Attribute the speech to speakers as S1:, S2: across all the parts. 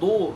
S1: 2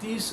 S1: 30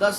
S1: 10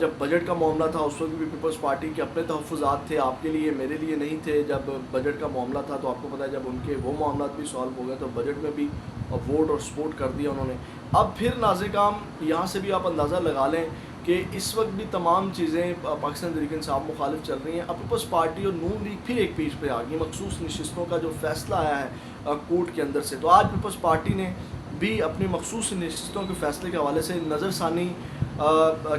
S1: جب بجٹ کا معاملہ تھا اس وقت بھی پیپلز پارٹی کے اپنے تحفظات تھے، آپ کے لیے میرے لیے نہیں تھے. جب بجٹ کا معاملہ تھا تو آپ کو پتہ ہے جب ان کے وہ معاملات بھی سالو ہو گئے تو بجٹ میں بھی ووٹ اور سپورٹ کر دیا انہوں نے. اب پھر ناظرین کرام یہاں سے بھی آپ اندازہ لگا لیں کہ اس وقت بھی تمام چیزیں پاکستان تحریک انصاف مخالف چل رہی ہیں. اب پیپلز پارٹی اور نون لیگ پھر ایک پیج پہ آ گئی مخصوص نشستوں کا جو فیصلہ آیا ہے کورٹ کے اندر سے. تو آج پیپلز پارٹی نے بھی اپنی مخصوص نشستوں کے فیصلے کے حوالے سے نظر ثانی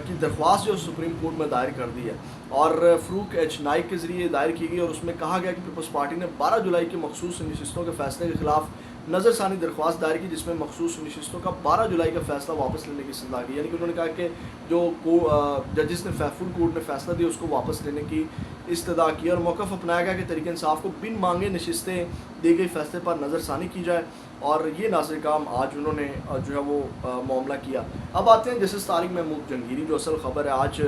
S1: کی درخواست جو سپریم کورٹ میں دائر کر دی ہے اور فروق ایچ نائک کے ذریعے دائر کی گئی، اور اس میں کہا گیا کہ پیپلز پارٹی نے 12 جولائی کی مخصوص نشستوں کے فیصلے کے خلاف نظر ثانی درخواست دائر کی، جس میں مخصوص نشستوں کا 12 جولائی کا فیصلہ واپس لینے کی استدعا کی. یعنی کہ انہوں نے کہا کہ جو ججز نے فیفل کورٹ نے فیصلہ دیا اس کو واپس لینے کی استدعا کی، اور موقف اپنایا گیا کہ تحریک انصاف کو بن مانگے نشستیں دی گئی فیصلے پر نظر ثانی کی جائے. اور یہ ناظرین کرام آج انہوں نے جو ہے وہ معاملہ کیا. اب آتے ہیں جسٹس طارق محمود جہانگیری. جو اصل خبر ہے آج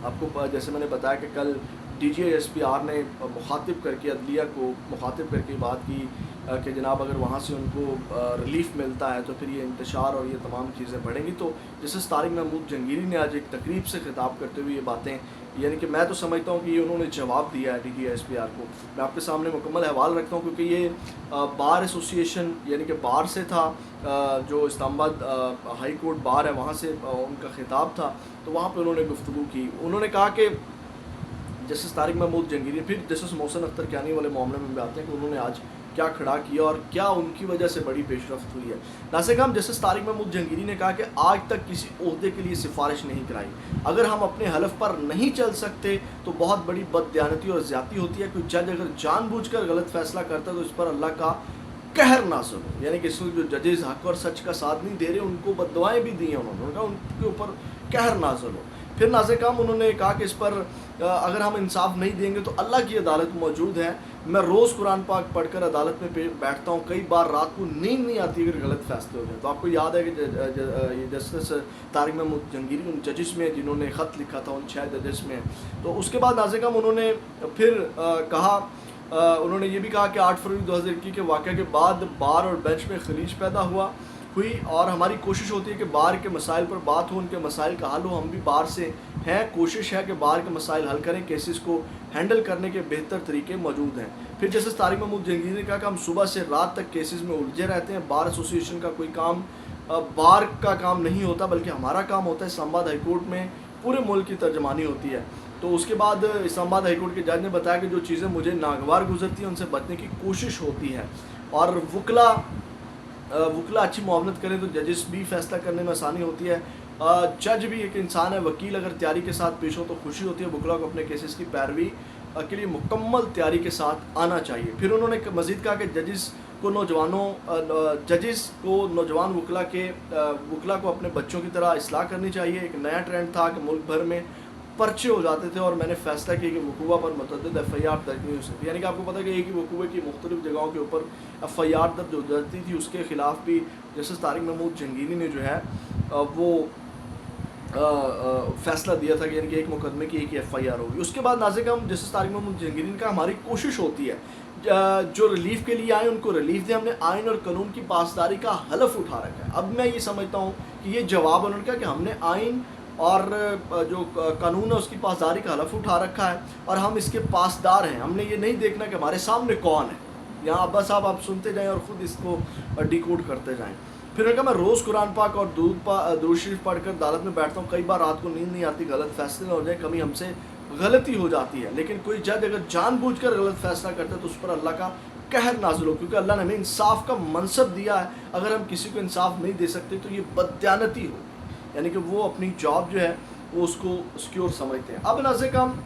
S1: آپ کو جیسے میں نے بتایا کہ کل D G S P R نے مخاطب کر کے عدلیہ کو مخاطب کر کے بات کی کہ جناب اگر وہاں سے ان کو ریلیف ملتا ہے تو پھر یہ انتشار اور یہ تمام چیزیں بڑھیں گی. تو جسٹس طارق محمود جہانگیری نے آج ایک تقریب سے خطاب کرتے ہوئے یہ باتیں، یعنی کہ میں تو سمجھتا ہوں کہ یہ انہوں نے جواب دیا ہے D G S P R کو. میں آپ کے سامنے مکمل احوال رکھتا ہوں کیونکہ یہ بار ایسوسی ایشن یعنی کہ بار سے تھا، جو اسلام آباد ہائی کورٹ بار ہے وہاں سے ان کا خطاب تھا. تو وہاں پہ انہوں نے گفتگو کی. انہوں نے کہا کہ جسٹس طارق محمود جہانگیری پھر جسٹس محسن اختر کیانی والے معاملے میں بھی آتے ہیں کہ انہوں نے آج کیا کھڑا کیا اور کیا ان کی وجہ سے بڑی پیش رفت ہوئی ہے. ناظرین کرام جسٹس طارق محمود جہانگیری نے کہا کہ آج تک کسی عہدے کے لیے سفارش نہیں کرائی. اگر ہم اپنے حلف پر نہیں چل سکتے تو بہت بڑی بددیانتی اور زیادتی ہوتی ہے. کوئی جج اگر جان بوجھ کر غلط فیصلہ کرتا ہے تو اس پر اللہ کا قہر نازل ہو. یعنی کہ اس وقت جو ججز حق اور سچ کا ساتھ نہیں دے رہے ان کو بد دعائیں بھی دی ہیں انہوں نے کہا ان کے اوپر قہر نازل ہو. پھر ناظرین کرام انہوں نے کہا کہ اس پر اگر ہم انصاف نہیں دیں گے تو اللہ کی عدالت موجود ہے. میں روز قرآن پاک پڑھ کر عدالت میں بیٹھتا ہوں، کئی بار رات کو نیند نہیں آتی اگر غلط فیصلے ہو جائیں. تو آپ کو یاد ہے کہ جسٹس طارق محمود جہانگیری ان ججز میں جنہوں نے خط لکھا تھا ان 6 ججز میں. تو اس کے بعد ناظرین کرام انہوں نے پھر کہا، انہوں نے یہ بھی کہا کہ 8 فروری 2021 کے واقعہ کے بعد بار اور بینچ میں خلیج پیدا ہوئی اور ہماری کوشش ہوتی ہے کہ بار کے مسائل پر بات ہو، ان کے مسائل کا حل ہو. ہم بھی بار سے ہیں، کوشش ہے کہ بار کے مسائل حل کریں، کیسز کو ہینڈل کرنے کے بہتر طریقے موجود ہیں. پھر جسٹس طارق محمود جہانگیری نے کہا کہ ہم صبح سے رات تک کیسز میں الجھے رہتے ہیں. بار ایسوسی ایشن کا کوئی کام بار کا کام نہیں ہوتا بلکہ ہمارا کام ہوتا ہے. اسلام آباد ہائی کورٹ میں پورے ملک کی ترجمانی ہوتی ہے. تو اس کے بعد اسلام آباد ہائی کورٹ کے جج نے بتایا کہ جو چیزیں مجھے ناگوار گزرتی ہیں ان سے بچنے کی کوشش ہوتی ہے اور وکلا اچھی معاونت کریں تو ججز بھی فیصلہ کرنے میں آسانی ہوتی ہے. جج بھی ایک انسان ہے، وکیل اگر تیاری کے ساتھ پیش ہو تو خوشی ہوتی ہے. وکلا کو اپنے کیسز کی پیروی کے لیے مکمل تیاری کے ساتھ آنا چاہیے. پھر انہوں نے مزید کہا کہ ججز کو نوجوان وکلا کو اپنے بچوں کی طرح اصلاح کرنی چاہیے. ایک نیا ٹرینڈ تھا کہ ملک بھر میں پرچے ہو جاتے تھے اور میں نے فیصلہ کیا کہ وقوع پر متعدد ایف آئی آر درج نہیں ہو سکتی. یعنی کہ آپ کو پتہ ہے کہ ایک ہی وقوع کی مختلف جگہوں کے اوپر ایف آئی آر درج ہو جاتی تھی. اس کے خلاف بھی جسٹس طارق محمود جہانگیری نے جو ہے وہ فیصلہ دیا تھا کہ یعنی کہ ایک مقدمے کی ایک ایف آئی آر ہوگی. اس کے بعد ناظرین کرام جسٹس طارق محمود جہانگیری نے کہا ہماری کوشش ہوتی ہے جو ریلیف کے لیے آئیں ان کو ریلیف دیں. ہم نے آئین اور قانون کی پاسداری کا حلف اٹھا رکھا ہے. اب میں یہ سمجھتا ہوں کہ یہ جواب انہوں نے کہا کہ ہم نے آئین اور جو قانون ہے اس کی پاسداری کا حلف اٹھا رکھا ہے اور ہم اس کے پاسدار ہیں. ہم نے یہ نہیں دیکھنا کہ ہمارے سامنے کون ہے. یہاں بس آپ سنتے جائیں اور خود اس کو ڈیکوڈ کرتے جائیں. پھر نے کہا میں روز قرآن پاک اور درود شریف پڑھ کر عدالت میں بیٹھتا ہوں، کئی بار رات کو نیند نہیں آتی، غلط فیصلے نہ ہو جائیں، کبھی ہم سے غلطی ہو جاتی ہے. لیکن کوئی جج اگر جان بوجھ کر غلط فیصلہ کرتا ہے تو اس پر اللہ کا قہر نازل ہو، کیونکہ اللہ نے ہمیں انصاف کا منصب دیا ہے. اگر ہم کسی کو انصاف نہیں دے سکتے تو یہ بددیانتی ہو، یعنی کہ وہ اپنی جاب جو ہے وہ اس کو سکیور سمجھتے ہیں. اب ناظرین کرام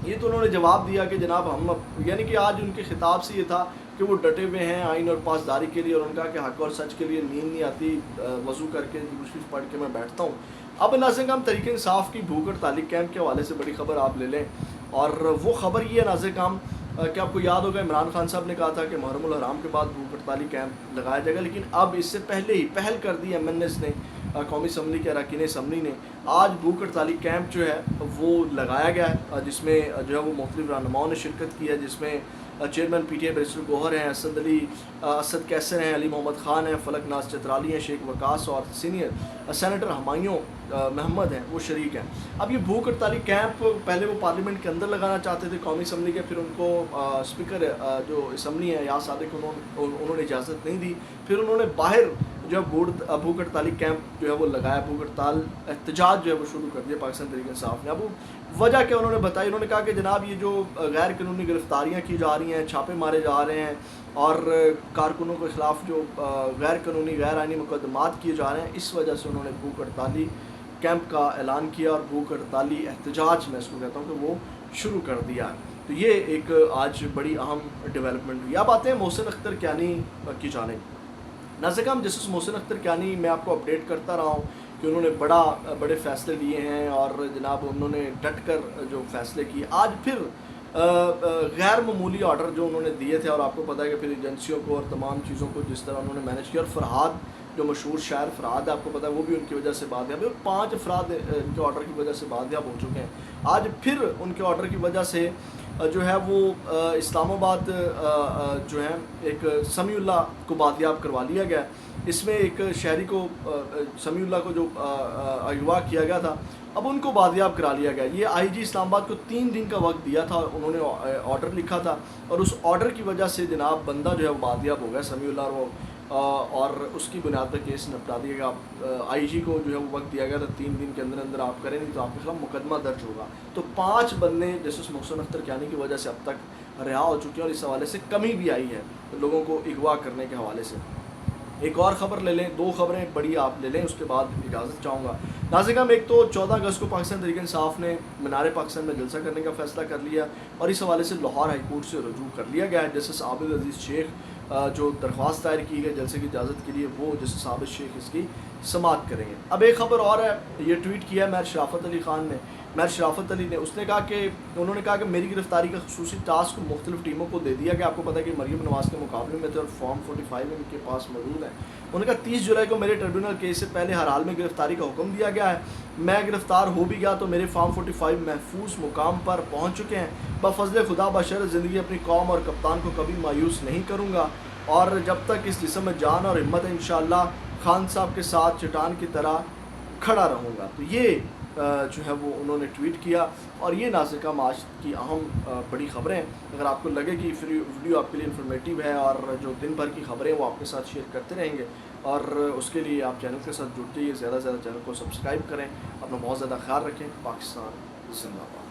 S1: یہ تو انہوں نے جواب دیا کہ جناب ہم یعنی کہ آج ان کے خطاب سے یہ تھا کہ وہ ڈٹے ہوئے ہیں آئین اور پاسداری کے لیے اور ان کا کہ حق اور سچ کے لیے نیند نہیں آتی، وضو کر کے شریف پڑھ کے میں بیٹھتا ہوں. اب ناظرین کرام تحریک انصاف کی بھوک ہڑتال کیمپ کے حوالے سے بڑی خبر آپ لے لیں اور وہ خبر یہ ہے ناظرین کرام کہ آپ کو یاد ہوگا عمران خان صاحب نے کہا تھا کہ محرم الحرام کے بعد بھوک ہڑتالی کیمپ لگایا جائے گا، لیکن اب اس سے پہلے ہی پہل کر دی ایم این ایس نے، قومی اسمبلی کے اراکین اسمبلی نے. آج بھوک ہڑتالی کیمپ جو ہے وہ لگایا گیا ہے جس میں جو ہے وہ مختلف رہنماؤں نے شرکت کی ہے، جس میں chairman P T I barrister Gohar ہیں، اسد کیسر ہیں، علی محمد خان ہیں، فلک ناز چترالی ہیں، شیخ وقاص اور سینئر سینیٹر ہمایوں محمد ہیں وہ شریک ہیں. اب یہ بھوک ہڑتالی کیمپ پہلے وہ پارلیمنٹ کے اندر لگانا چاہتے تھے قومی اسمبلی کے, پھر ان کو اسپیکر جو اسمبلی ہے یاس صادق انہوں نے اجازت نہیں دی, پھر انہوں نے باہر جو ہے بھوک ہڑتالی کیمپ جو ہے وہ لگایا, بھوک ہڑتال احتجاج جو ہے وہ شروع کر دیا پاکستان تحریک انصاف نے. اب وہ وجہ کیا انہوں نے بتائی, انہوں نے کہا کہ جناب یہ جو غیر قانونی گرفتاریاں کی جا رہی ہیں, چھاپے مارے جا رہے ہیں اور کارکنوں کے خلاف جو غیر قانونی غیر آئینی مقدمات کیے جا رہے ہیں, اس وجہ سے انہوں نے بھوک ہڑتالی کیمپ کا اعلان کیا اور بھوک ہڑتالی احتجاج میں اس کو کہتا ہوں کہ وہ شروع کر دیا. تو یہ ایک آج بڑی اہم ڈیولپمنٹ ہوئی. اب آتے ہیں محسن اختر کیانی کی جانب. ناظرین کرام, جسٹس محسن اختر کیانی میں آپ کو اپڈیٹ کرتا رہا ہوں کہ انہوں نے بڑے فیصلے لیے ہیں اور جناب انہوں نے ڈٹ کر جو فیصلے کیے. آج پھر غیر معمولی آرڈر جو انہوں نے دیے تھے, اور آپ کو پتہ ہے کہ پھر ایجنسیوں کو اور تمام چیزوں کو جس طرح انہوں نے مینیج کیا, اور فرحاد جو مشہور شاعر فرحاد ہے آپ کو پتہ ہے وہ بھی ان کی وجہ سے بادیاب ہے. 5 افراد ان کے آرڈر کی وجہ سے بادیاب ہو چکے ہیں. آج پھر ان کے آرڈر کی وجہ سے جو ہے وہ اسلام آباد جو ہے ایک سمیع اللہ کو بادیاب کروا لیا گیا. اس میں ایک شہری کو سمیع اللہ کو جو اغوا کیا گیا تھا, اب ان کو بادیاب کرا لیا گیا. یہ آئی جی اسلام آباد کو 3 دن کا وقت دیا تھا, انہوں نے آرڈر لکھا تھا اور اس آرڈر کی وجہ سے جناب بندہ جو ہے وہ بادیاب ہو گیا سمیع اللہ, اور اس کی بنیاد پر کیس نپٹا دیا گیا. آئی جی کو جو ہے وہ وقت دیا گیا تھا 3 دن کے اندر اندر آپ کریں, نہیں تو آپ کے خلاف مقدمہ درج ہوگا. تو 5 بندے جسٹس محسن اختر کیانی کی وجہ سے اب تک رہا ہو چکے ہیں, اور اس حوالے سے کمی بھی آئی ہے لوگوں کو اغوا کرنے کے حوالے سے. ایک اور خبر لے لیں, 2 خبریں بڑی آپ لے لیں, اس کے بعد اجازت چاہوں گا. ناظرین کرام, ایک تو 14 اگست کو پاکستان تحریک انصاف نے مینار پاکستان میں جلسہ کرنے کا فیصلہ کر لیا, اور اس حوالے سے لاہور ہائی کورٹ سے رجوع کر لیا گیا ہے. جسٹس عابد عزیز شیخ جو درخواست دائر کی ہے جلسے کی اجازت کے لیے, وہ جسٹس عابد شیخ اس کی سماعت کریں گے. اب ایک خبر اور ہے, یہ ٹویٹ کیا ہے میر شرافت علی خان نے. میر شرافت علی نے اس نے کہا کہ انہوں نے کہا کہ میری گرفتاری کا خصوصی ٹاسک مختلف ٹیموں کو دے دیا کہ آپ کو پتہ ہے کہ مریم نواز کے مقابلے میں تھے اور فارم 45 ان کے پاس موجود ہیں. انہوں نے کہا 30 جولائی کو میرے ٹریبیونل کیس سے پہلے ہر حال میں گرفتاری کا حکم دیا گیا ہے. میں گرفتار ہو بھی گیا تو میرے فارم 45 محفوظ مقام پر پہنچ چکے ہیں. بفضل خدا بشرط زندگی اپنی قوم اور کپتان کو کبھی مایوس نہیں کروں گا, اور جب تک اس جسم میں جان اور ہمت ہے انشاءاللہ خان صاحب کے ساتھ چٹان کی طرح کھڑا رہوں گا. تو یہ جو ہے وہ انہوں نے ٹویٹ کیا, اور یہ ناظرین کرام آج کی اہم بڑی خبریں. اگر آپ کو لگے کہ ویڈیو آپ کے لیے انفارمیٹیو ہے اور جو دن بھر کی خبریں وہ آپ کے ساتھ شیئر کرتے رہیں گے, اور اس کے لیے آپ چینل کے ساتھ جڑتے ہی زیادہ سے زیادہ چینل کو سبسکرائب کریں. اپنا بہت زیادہ خیال رکھیں. پاکستان زندہ باد.